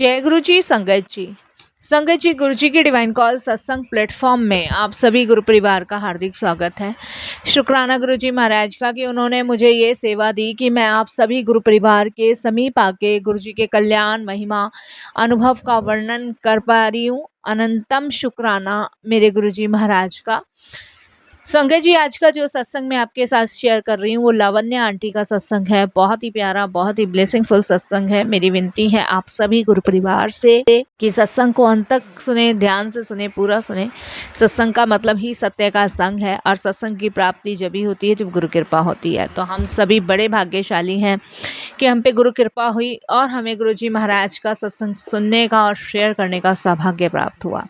जय गुरु जी। संगत जी गुरु जी की डिवाइन कॉल सत्संग प्लेटफॉर्म में आप सभी गुरु परिवार का हार्दिक स्वागत है। शुक्राना गुरु जी महाराज का कि उन्होंने मुझे ये सेवा दी कि मैं आप सभी गुरु परिवार के समीप आके गुरु जी के कल्याण महिमा अनुभव का वर्णन कर पा रही हूँ। अनंतम शुक्राना मेरे गुरु जी महाराज का। संगत जी, आज का जो सत्संग मैं आपके साथ शेयर कर रही हूँ वो लावण्य आंटी का सत्संग है। बहुत ही प्यारा, बहुत ही ब्लेसिंगफुल सत्संग है। मेरी विनती है आप सभी गुरु परिवार से कि सत्संग को अंत तक सुने, ध्यान से सुने, पूरा सुने। सत्संग का मतलब ही सत्य का संग है और सत्संग की प्राप्ति जब ही होती है जब गुरु कृपा होती है। तो हम सभी बड़े भाग्यशाली हैं कि हम पे गुरु कृपा हुई और हमें गुरु जी महाराज का सत्संग सुनने का और शेयर करने का सौभाग्य प्राप्त हुआ।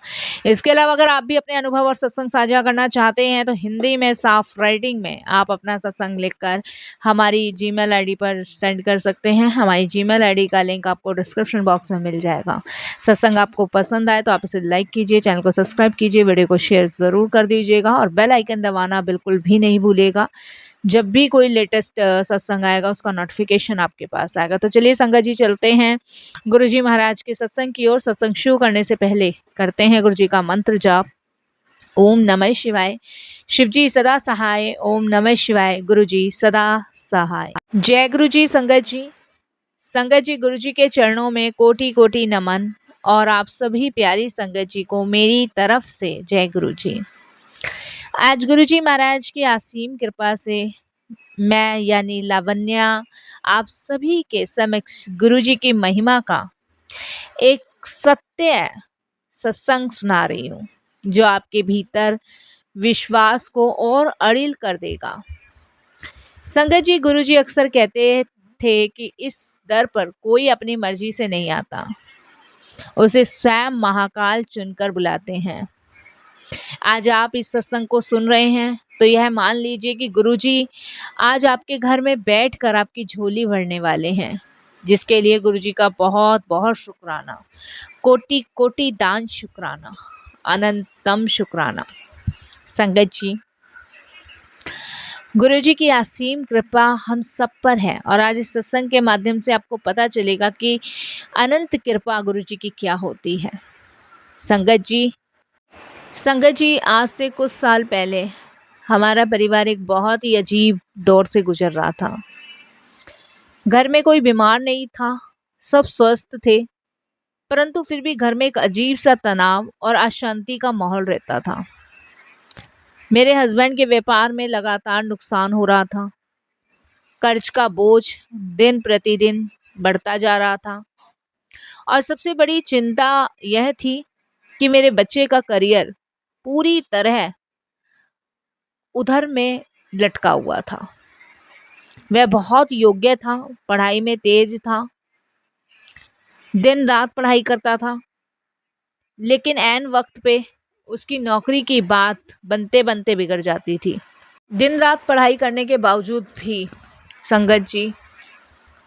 इसके अलावा अगर आप भी अपने अनुभव और सत्संग साझा करना चाहते हैं तो हिंदी में साफ राइटिंग में आप अपना सत्संग लिखकर हमारी जीमेल आईडी पर सेंड कर सकते हैं। हमारी जीमेल आईडी का लिंक आपको डिस्क्रिप्शन बॉक्स में मिल जाएगा। सत्संग आपको पसंद आए तो आप इसे लाइक कीजिए, चैनल को सब्सक्राइब कीजिए, वीडियो को शेयर ज़रूर कर दीजिएगा और बेल आइकन दबाना बिल्कुल भी नहीं भूलिएगा। जब भी कोई लेटेस्ट सत्संग आएगा उसका नोटिफिकेशन आपके पास आएगा। तो चलिए संगत जी, चलते हैं गुरु जी महाराज के सत्संग की ओर। सत्संग शुरू करने से पहले करते हैं गुरु जी का मंत्र जाप। ओम नमः शिवाय। शिव जी सदा सहाय। ओम नमः शिवाय। गुरु जी सदा सहाय। जय गुरु जी। संगत जी गुरु जी के चरणों में कोटि कोटि नमन और आप सभी प्यारी संगत जी को मेरी तरफ से जय गुरु जी। आज गुरु जी महाराज की असीम कृपा से मैं यानी लावण्या आप सभी के समक्ष गुरु जी की महिमा का एक सत्य सत्संग सुना रही हूँ जो आपके भीतर विश्वास को और अड़िल कर देगा। संगत जी, गुरु जी अक्सर कहते थे कि इस दर पर कोई अपनी मर्जी से नहीं आता, उसे स्वयं महाकाल चुनकर बुलाते हैं। आज आप इस सत्संग को सुन रहे हैं तो यह मान लीजिए कि गुरुजी आज आपके घर में बैठकर आपकी झोली भरने वाले हैं, जिसके लिए गुरुजी का बहुत बहुत शुक्राना, कोटि कोटि दान शुक्राना, अनंतम शुक्राना। संगत जी, गुरुजी की असीम कृपा हम सब पर है और आज इस सत्संग के माध्यम से आपको पता चलेगा कि अनंत कृपा गुरुजी की क्या होती है। संगत जी, आज से कुछ साल पहले हमारा परिवार एक बहुत ही अजीब दौर से गुजर रहा था। घर में कोई बीमार नहीं था, सब स्वस्थ थे, परंतु फिर भी घर में एक अजीब सा तनाव और अशांति का माहौल रहता था। मेरे हस्बैंड के व्यापार में लगातार नुकसान हो रहा था, कर्ज का बोझ दिन प्रतिदिन बढ़ता जा रहा था और सबसे बड़ी चिंता यह थी कि मेरे बच्चे का करियर पूरी तरह उधर में लटका हुआ था। वह बहुत योग्य था, पढ़ाई में तेज था, दिन रात पढ़ाई करता था, लेकिन ऐन वक्त पे उसकी नौकरी की बात बनते बनते बिगड़ जाती थी। दिन रात पढ़ाई करने के बावजूद भी संगत जी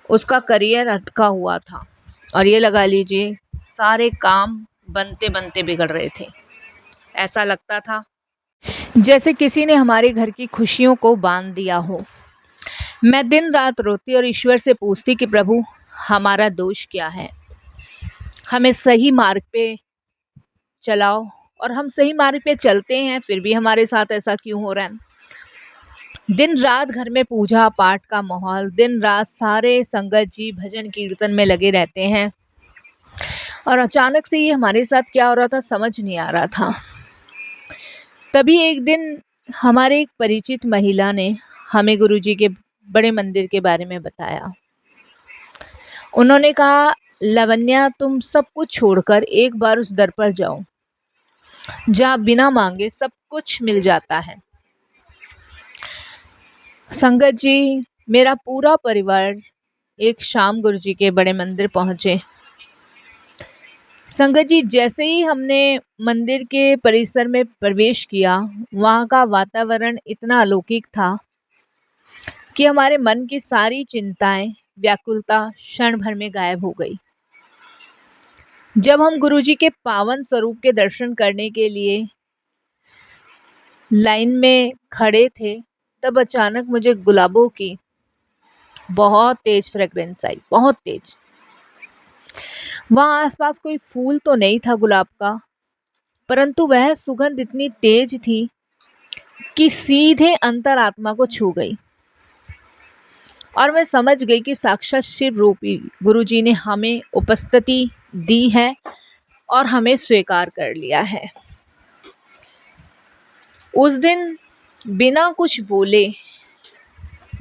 उसका करियर अटका हुआ था और ये लगा लीजिए सारे काम बनते बनते बिगड़ रहे थे। ऐसा लगता था जैसे किसी ने हमारे घर की खुशियों को बांध दिया हो। मैं दिन रात रोती और ईश्वर से पूछती कि प्रभु, हमारा दोष क्या है, हमें सही मार्ग पे चलाओ। और हम सही मार्ग पे चलते हैं फिर भी हमारे साथ ऐसा क्यों हो रहा है। दिन रात घर में पूजा पाठ का माहौल, दिन रात सारे संगत जी भजन कीर्तन में लगे रहते हैं और अचानक से ये हमारे साथ क्या हो रहा था समझ नहीं आ रहा था। तभी एक दिन हमारे एक परिचित महिला ने हमें गुरुजी के बड़े मंदिर के बारे में बताया। उन्होंने कहा, लावण्या, तुम सब कुछ छोड़कर एक बार उस दर पर जाओ जहाँ बिना मांगे सब कुछ मिल जाता है। संगत जी, मेरा पूरा परिवार एक शाम गुरुजी के बड़े मंदिर पहुंचे। संगत जी, जैसे ही हमने मंदिर के परिसर में प्रवेश किया, वहाँ का वातावरण इतना अलौकिक था कि हमारे मन की सारी चिंताएं, व्याकुलता क्षण भर में गायब हो गई। जब हम गुरुजी के पावन स्वरूप के दर्शन करने के लिए लाइन में खड़े थे, तब अचानक मुझे गुलाबों की बहुत तेज फ्रेग्रेंस आई, बहुत तेज। वहाँ आसपास कोई फूल तो नहीं था गुलाब का, परंतु वह सुगंध इतनी तेज थी कि सीधे अंतरात्मा को छू गई और मैं समझ गई कि साक्षात शिव रूपी गुरुजी ने हमें उपस्थिति दी है और हमें स्वीकार कर लिया है। उस दिन बिना कुछ बोले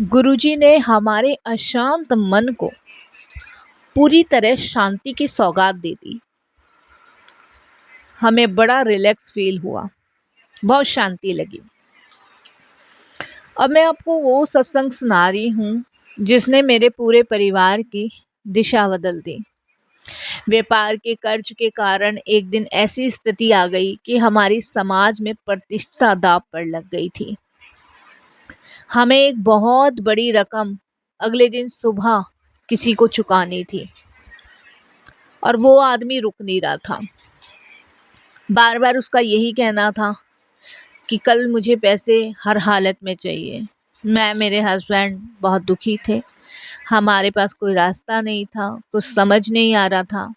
गुरुजी ने हमारे अशांत मन को पूरी तरह शांति की सौगात दे दी। हमें बड़ा रिलैक्स फील हुआ, बहुत शांति लगी। अब मैं आपको वो सत्संग सुना रही हूँ जिसने मेरे पूरे परिवार की दिशा बदल दी। व्यापार के कर्ज के कारण एक दिन ऐसी स्थिति आ गई कि हमारी समाज में प्रतिष्ठा दांव पर लग गई थी। हमें एक बहुत बड़ी रकम अगले दिन सुबह किसी को चुकानी थी और वो आदमी रुक नहीं रहा था। बार बार उसका यही कहना था कि कल मुझे पैसे हर हालत में चाहिए। मैं, मेरे हस्बैंड बहुत दुखी थे। हमारे पास कोई रास्ता नहीं था, कुछ समझ नहीं आ रहा था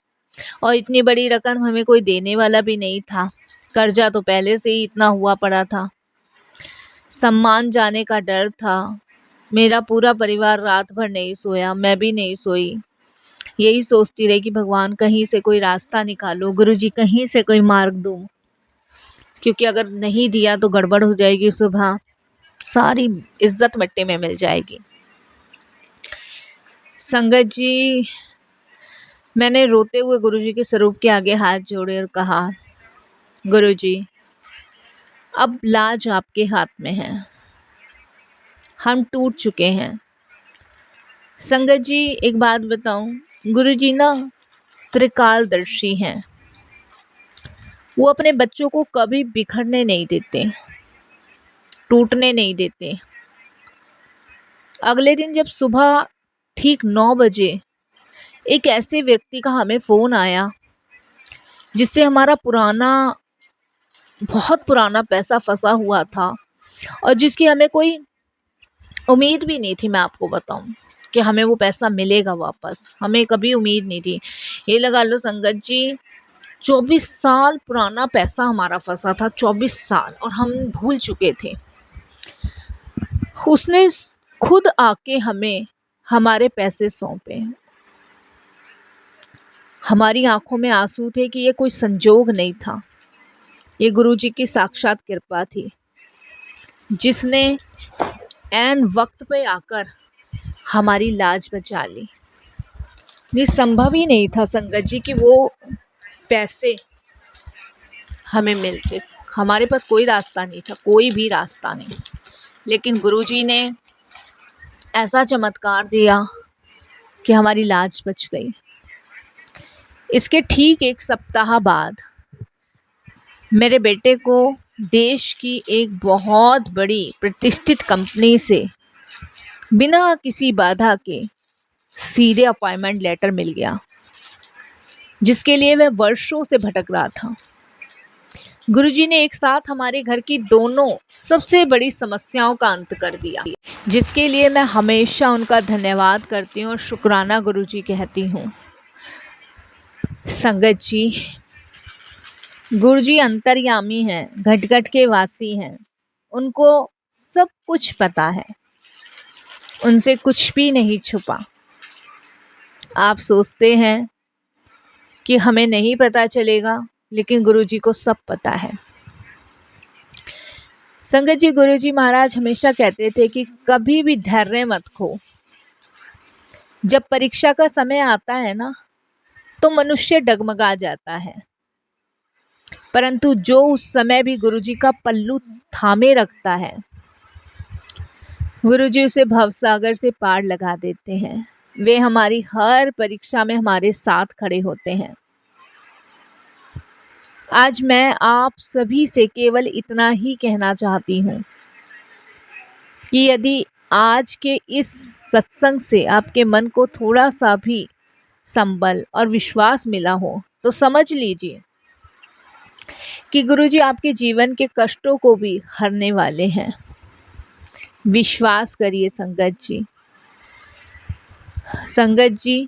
और इतनी बड़ी रकम हमें कोई देने वाला भी नहीं था। कर्जा तो पहले से ही इतना हुआ पड़ा था। सम्मान जाने का डर था। मेरा पूरा परिवार रात भर नहीं सोया, मैं भी नहीं सोई। यही सोचती रही कि भगवान कहीं से कोई रास्ता निकालो, गुरुजी कहीं से कोई मार्ग दो, क्योंकि अगर नहीं दिया तो गड़बड़ हो जाएगी। सुबह सारी इज्जत मिट्टी में मिल जाएगी। संगत जी, मैंने रोते हुए गुरुजी के स्वरूप के आगे हाथ जोड़े और कहा, गुरुजी अब लाज आपके हाथ में है, हम टूट चुके हैं। संगत जी एक बात बताऊं, गुरुजी ना त्रिकालदर्शी हैं। वो अपने बच्चों को कभी बिखरने नहीं देते, टूटने नहीं देते। अगले दिन जब सुबह ठीक 9 बजे एक ऐसे व्यक्ति का हमें फ़ोन आया जिससे हमारा बहुत पुराना पैसा फंसा हुआ था और जिसकी हमें कोई उम्मीद भी नहीं थी। मैं आपको बताऊं कि हमें वो पैसा मिलेगा वापस, हमें कभी उम्मीद नहीं थी। ये लगा लो संगत जी, 24 साल पुराना पैसा हमारा फंसा था, 24 साल, और हम भूल चुके थे। उसने खुद आके हमें हमारे पैसे सौंपे। हमारी आंखों में आंसू थे कि ये कोई संजोग नहीं था, ये गुरुजी की साक्षात कृपा थी जिसने ऐन वक्त पे आकर हमारी लाज बचा ली। ये संभव ही नहीं था संगत जी कि वो पैसे हमें मिलते। हमारे पास कोई रास्ता नहीं था, कोई भी रास्ता नहीं, लेकिन गुरुजी ने ऐसा चमत्कार दिया कि हमारी लाज बच गई। इसके ठीक 1 सप्ताह बाद मेरे बेटे को देश की एक बहुत बड़ी प्रतिष्ठित कंपनी से बिना किसी बाधा के सीधे अपॉइंटमेंट लेटर मिल गया, जिसके लिए मैं वर्षों से भटक रहा था। गुरुजी ने एक साथ हमारे घर की दोनों सबसे बड़ी समस्याओं का अंत कर दिया, जिसके लिए मैं हमेशा उनका धन्यवाद करती हूँ और शुक्राना गुरुजी कहती हूँ। संगत जी, गुरुजी अंतर्यामी हैं, घट घट के वासी हैं। उनको सब कुछ पता है, उनसे कुछ भी नहीं छुपा। आप सोचते हैं कि हमें नहीं पता चलेगा, लेकिन गुरुजी को सब पता है। संगत जी, गुरुजी महाराज हमेशा कहते थे कि कभी भी धैर्य मत खो। जब परीक्षा का समय आता है ना, तो मनुष्य डगमगा जाता है, परंतु जो उस समय भी गुरुजी का पल्लू थामे रखता है, गुरुजी उसे भवसागर से पार लगा देते हैं। वे हमारी हर परीक्षा में हमारे साथ खड़े होते हैं। आज मैं आप सभी से केवल इतना ही कहना चाहती हूँ कि यदि आज के इस सत्संग से आपके मन को थोड़ा सा भी संबल और विश्वास मिला हो, तो समझ लीजिए कि गुरुजी आपके जीवन के कष्टों को भी हरने वाले हैं। विश्वास करिए संगत जी। संगत जी,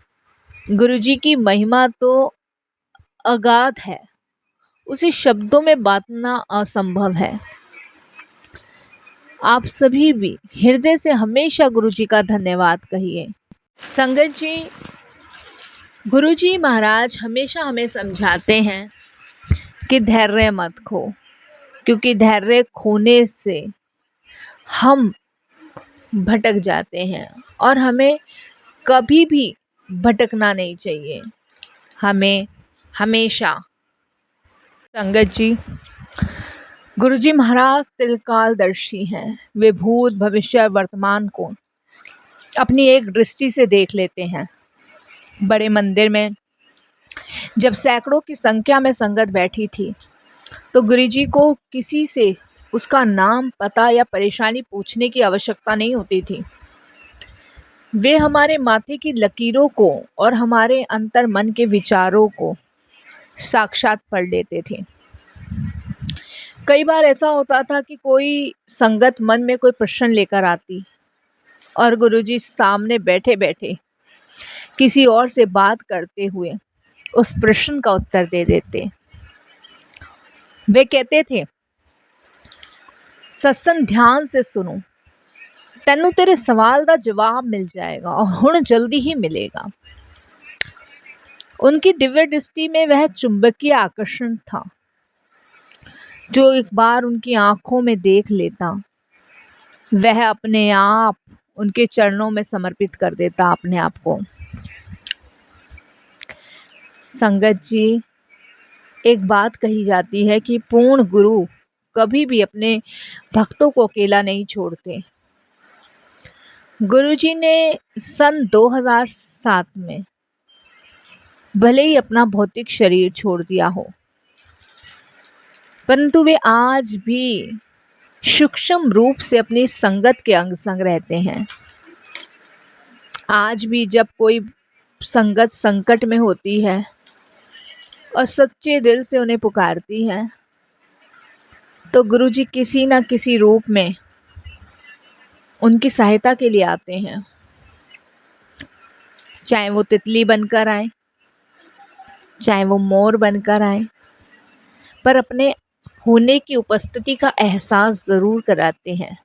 गुरुजी की महिमा तो अगाध है, उसे शब्दों में बांटना असंभव है। आप सभी भी हृदय से हमेशा गुरुजी का धन्यवाद कहिए। संगत जी, गुरुजी महाराज हमेशा हमें समझाते हैं कि धैर्य मत खो, क्योंकि धैर्य खोने से हम भटक जाते हैं और हमें कभी भी भटकना नहीं चाहिए। हमें हमेशा, संगत जी, गुरुजी महाराज त्रिकालदर्शी हैं। वे भूत, भविष्य और वर्तमान को अपनी एक दृष्टि से देख लेते हैं। बड़े मंदिर में जब सैकड़ों की संख्या में संगत बैठी थी तो गुरुजी को किसी से उसका नाम, पता या परेशानी पूछने की आवश्यकता नहीं होती थी। वे हमारे माथे की लकीरों को और हमारे अंतर मन के विचारों को साक्षात पढ़ लेते थे। कई बार ऐसा होता था कि कोई संगत मन में कोई प्रश्न लेकर आती और गुरुजी सामने बैठे बैठे किसी और से बात करते हुए उस प्रश्न का उत्तर दे देते। वे कहते थे, सत्संग ध्यान से सुनो, तेनू तेरे सवाल का जवाब मिल जाएगा और हुण जल्दी ही मिलेगा। उनकी दिव्य दृष्टि में वह चुंबकीय आकर्षण था जो एक बार उनकी आंखों में देख लेता, वह अपने आप उनके चरणों में समर्पित कर देता अपने आप को। संगत जी, एक बात कही जाती है कि पूर्ण गुरु कभी भी अपने भक्तों को अकेला नहीं छोड़ते। गुरुजी ने सन 2007 में भले ही अपना भौतिक शरीर छोड़ दिया हो, परंतु वे आज भी सूक्ष्म रूप से अपनी संगत के अंग संग रहते हैं। आज भी जब कोई संगत संकट में होती है और सच्चे दिल से उन्हें पुकारती है तो गुरुजी किसी न किसी रूप में उनकी सहायता के लिए आते हैं। चाहे वो तितली बनकर आए, चाहे वो मोर बनकर आए, पर अपने होने की उपस्थिति का एहसास ज़रूर कराते हैं।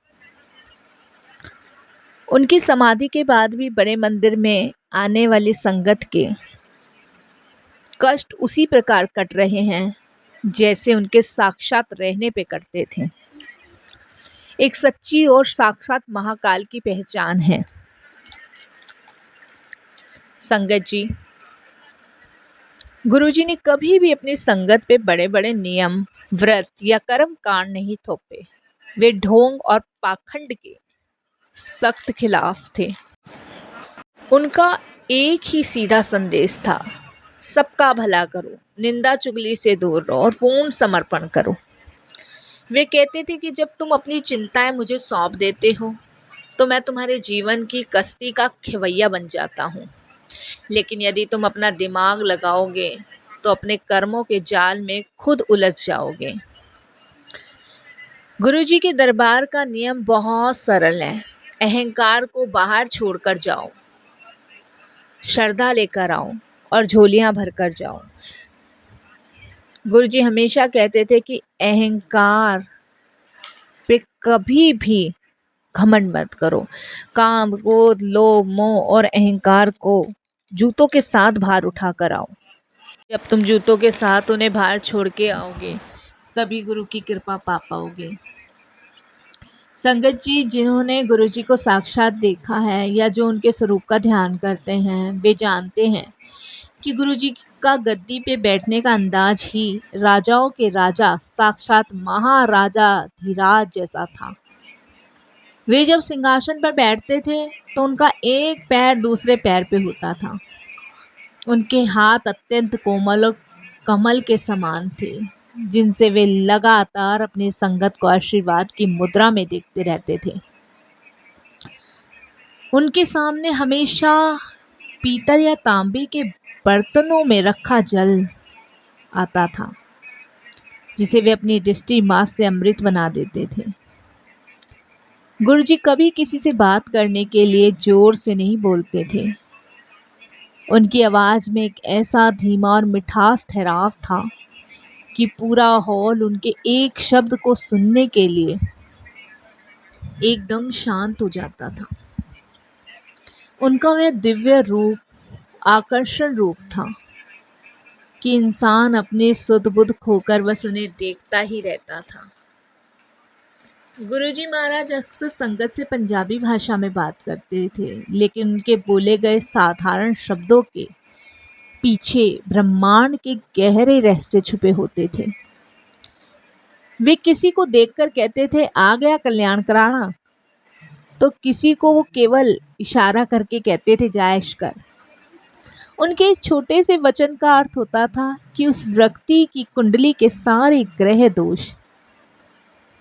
उनकी समाधि के बाद भी बड़े मंदिर में आने वाली संगत के कष्ट उसी प्रकार कट रहे हैं जैसे उनके साक्षात रहने पे कटते थे। एक सच्ची और साक्षात महाकाल की पहचान है। संगत जी, गुरुजी ने कभी भी अपनी संगत पे बड़े बड़े नियम, व्रत या कर्म कांड नहीं थोपे। वे ढोंग और पाखंड के सख्त खिलाफ थे। उनका एक ही सीधा संदेश था, सबका भला करो, निंदा चुगली से दूर रहो और पूर्ण समर्पण करो। वे कहते थे कि जब तुम अपनी चिंताएं मुझे सौंप देते हो तो मैं तुम्हारे जीवन की कश्ती का खेवैया बन जाता हूँ, लेकिन यदि तुम अपना दिमाग लगाओगे तो अपने कर्मों के जाल में खुद उलझ जाओगे। गुरुजी के दरबार का नियम बहुत सरल है। अहंकार को बाहर छोड़कर जाओ, श्रद्धा लेकर आओ और झोलियां भर कर जाओ। गुरुजी हमेशा कहते थे कि अहंकार पे कभी भी घमंड मत करो। काम, क्रोध, लोभ, मोह और अहंकार को जूतों के साथ बाहर उठा कर आओ। जब तुम जूतों के साथ उन्हें बाहर छोड़ के आओगे तभी गुरु की कृपा पा पाओगे। संगत जी, जिन्होंने गुरुजी को साक्षात देखा है या जो उनके स्वरूप का ध्यान करते हैं, वे जानते हैं कि गुरुजी का गद्दी पे बैठने का अंदाज ही राजाओं के राजा, साक्षात महाराजा धीराज जैसा था। वे जब सिंहासन पर बैठते थे तो उनका एक पैर दूसरे पैर पे होता था। उनके हाथ अत्यंत कोमल और कमल के समान थे, जिनसे वे लगातार अपनी संगत को आशीर्वाद की मुद्रा में देखते रहते थे। उनके सामने हमेशा पीतल या तांबे के बर्तनों में रखा जल आता था, जिसे वे अपनी दृष्टि मांस से अमृत बना देते थे। गुरुजी कभी किसी से बात करने के लिए जोर से नहीं बोलते थे। उनकी आवाज़ में एक ऐसा धीमा और मिठास ठहराव था कि पूरा हॉल उनके एक शब्द को सुनने के लिए एकदम शांत हो जाता था। उनका वह दिव्य रूप, आकर्षण रूप था कि इंसान अपने सुध-बुध खोकर बस उन्हें देखता ही रहता था। गुरुजी महाराज अक्सर संगत से पंजाबी भाषा में बात करते थे, लेकिन उनके बोले गए साधारण शब्दों के पीछे ब्रह्मांड के गहरे रहस्य छुपे होते थे। वे किसी को देखकर कहते थे, आ गया कल्याण कराना, तो किसी को वो केवल इशारा करके कहते थे, जा ऐश कर। उनके छोटे से वचन का अर्थ होता था कि उस व्यक्ति की कुंडली के सारे ग्रह दोष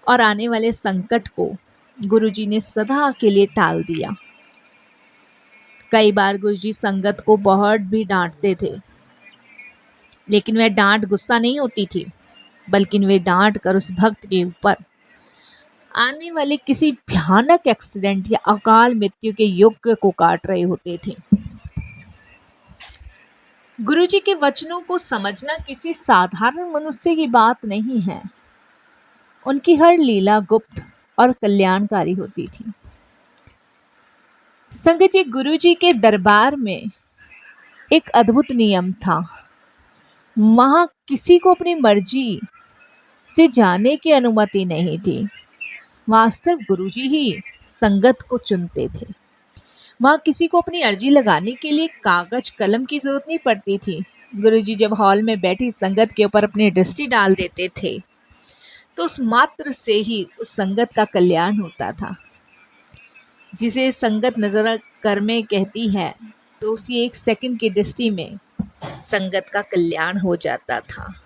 और आने वाले संकट को गुरुजी ने सदा के लिए टाल दिया। कई बार गुरुजी संगत को बहुत भी डांटते थे, लेकिन वह डांट गुस्सा नहीं होती थी, बल्कि वे डांट कर उस भक्त के ऊपर आने वाले किसी भयानक एक्सीडेंट या अकाल मृत्यु के युग को काट रहे होते थे। गुरुजी के वचनों को समझना किसी साधारण मनुष्य की बात नहीं है। उनकी हर लीला गुप्त और कल्याणकारी होती थी। संगत जी, गुरुजी के दरबार में एक अद्भुत नियम था। वहां किसी को अपनी मर्जी से जाने की अनुमति नहीं थी। वहां सिर्फ गुरुजी ही संगत को चुनते थे। वहां किसी को अपनी अर्जी लगाने के लिए कागज कलम की जरूरत नहीं पड़ती थी। गुरुजी जब हॉल में बैठी संगत के ऊपर अपनी दृष्टि डाल देते थे, तो उस मात्र से ही उस संगत का कल्याण होता था। जिसे संगत नजर कर में कहती है, तो उसी एक सेकंड की दृष्टि में संगत का कल्याण हो जाता था।